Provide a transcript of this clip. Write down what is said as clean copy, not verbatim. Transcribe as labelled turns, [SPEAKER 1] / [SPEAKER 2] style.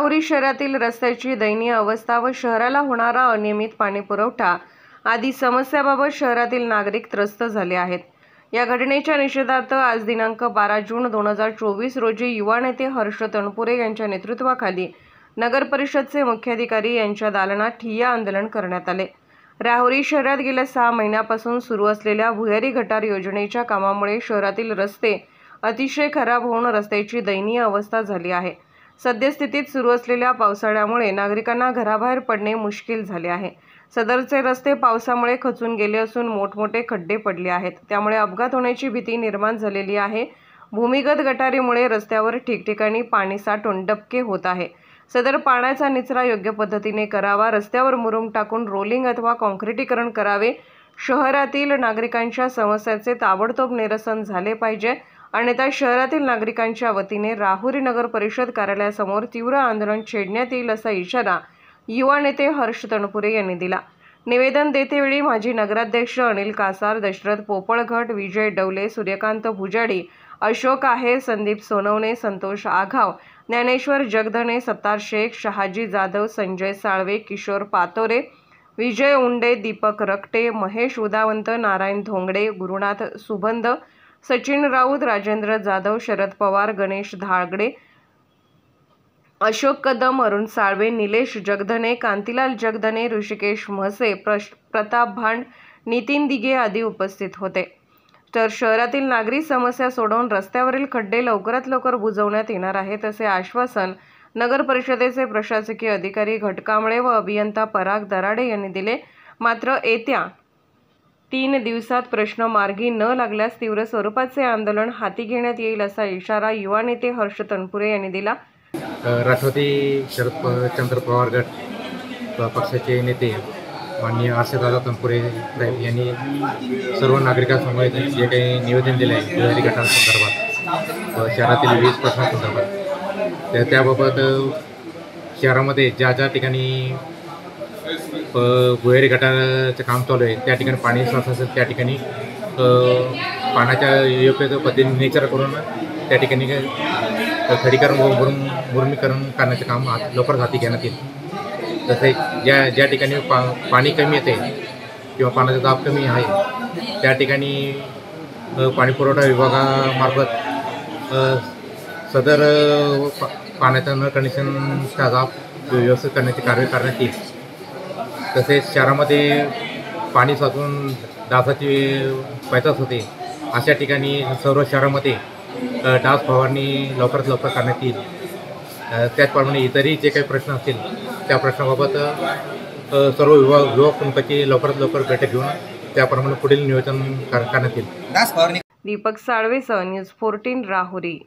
[SPEAKER 1] राहुरी शहरातील रस्त्याची दयनीय अवस्था व शहराला होणारा अनियमित पाणी पुरवठा आदी समस्याबाबत शहरातील नागरिक त्रस्त झाले आहेत। या घटनेच्या निषेधार्थ आज दिनांक 12 जून 2024 रोजी युवा नेते हर्ष तनपुरे यांच्या नेतृत्वाखाली नगर परिषदचे मुख्याधिकारी यांच्या दालनात ठिय्या आंदोलन करण्यात आले। राहुरी शहरात गेल्या 6 महिन्यापासून सुरू असलेल्या भुयारी गटार योजनेच्या कामामुळे शहरातील रस्ते अतिशय खराब होऊन रस्त्याची दयनीय अवस्था झाली आहे। सद्यस्थितीत सुरू असलेल्या पावसाळ्यामुळे नागरिकांना घराबाहेर पडणे मुश्किल झाले आहे। सदरचे रस्ते पावसामुळे खचून गेले असून मोठमोठे खड्डे पडले आहेत, त्यामुळे अपघात होण्याची भीती निर्माण झालेली आहे। भूमिगत गटारीमुळे रस्त्यावर ठिकठिकाणी पाणी साठून डबके होत आहे। सदर पाण्याचा निचरा योग्य पद्धतीने करावा, रस्त्यावर मुरुम टाकून रोलिंग अथवा काँक्रिटीकरण करावे, शहरातील नागरिकांच्या समस्याचे ताबडतोब निरसन झाले पाहिजे, अन्यथा शहरातील नागरिकांच्या वतीने राहुरी नगर परिषद कार्यालयासमोर तीव्र आंदोलन छेडण्यात येईल असा इशारा युवा नेते हर्ष तनपुरे यांनी दिला। निवेदन देतेवेळी माजी नगराध्यक्ष अनिल कासार, दशरथ पोपळघट, विजय डवले, सूर्यकांत भुजाडी, अशोक आहेर, संदीप सोनवणे, संतोष आघाव, ज्ञानेश्वर जगधने, सत्तार शेख, शहाजी जाधव, संजय साळवे, किशोर पातोरे, विजय उंडे, दीपक रकटे, महेश उदावंत, नारायण धोंगडे, गुरुनाथ सुबंध, सचिन राऊत, राजेंद्र जाधव, शरद पवार, गणेश धागडे, अशोक कदम, अरुण साळवे, निलेश जगधने, कांतीलाल जगधने, ऋषिकेश म्हसे, प्रताप भांड, नितीन दिघे आदी उपस्थित होते। तर शहरातील नागरी समस्या सोडवून रस्त्यावरील खड्डे लवकरात लवकर बुजवण्यात येणार आहेत असे आश्वासन नगर परिषदेचे प्रशासकीय अधिकारी घटकांबळे व अभियंता पराग दराडे यांनी दिले। मात्र येत्या 3 दिवसात प्रश्न मार्गी न लागल्यास तीव्र स्वरूपाचे आंदोलन हाती घेण्यात येईल असा इशारा युवा नेते हर्ष तनपुरे यांनी दिला।
[SPEAKER 2] राष्ट्रवादी शरदचंद्र पवार गट पक्षाचे नेते माननीय हर्षदादा तनपुरे साहेब यांनी सर्व नागरिकांसमोर जे काही निवेदन दिले आहे भुयारी गटांसंदर्भात व शहरातील विविध प्रश्नांसंदर्भात, त्याबाबत शहरामध्ये ज्या ठिकाणी भुयारी गटाराचं काम चालू आहे त्या ठिकाणी पाणी साचत असेल त्या ठिकाणी पाण्याच्या योग्य पद्धतीने निचरा करून त्या ठिकाणी खडीकरण व मुरमीकरण करण्याचे काम लवकरच हाती घेण्यात येईल। तसेच ज्या ठिकाणी पाणी कमी येते किंवा पाण्याचा दाब कमी आहे त्या ठिकाणी पाणीपुरवठा विभागामार्फत सदर पाण्याचा नळ कनेक्शनचा दाब व्यवस्थित करण्याचे कार्य करण्यात येईल। तसेच शहरामध्ये पाणी साचून डासाची पैदास होते, अशा ठिकाणी सर्व शहरामध्ये डास फवारणी लवकरात लवकर करण्यात येईल। त्याचप्रमाणे इतरही जे काही प्रश्न असतील त्या प्रश्नाबाबत सर्व विभाग प्रमुखाची लवकरात लवकर बैठक घेऊन त्याप्रमाणे पुढील नियोजन करण्यात येईल।
[SPEAKER 1] दीपक साळवे, न्यूज 14 राहुरी।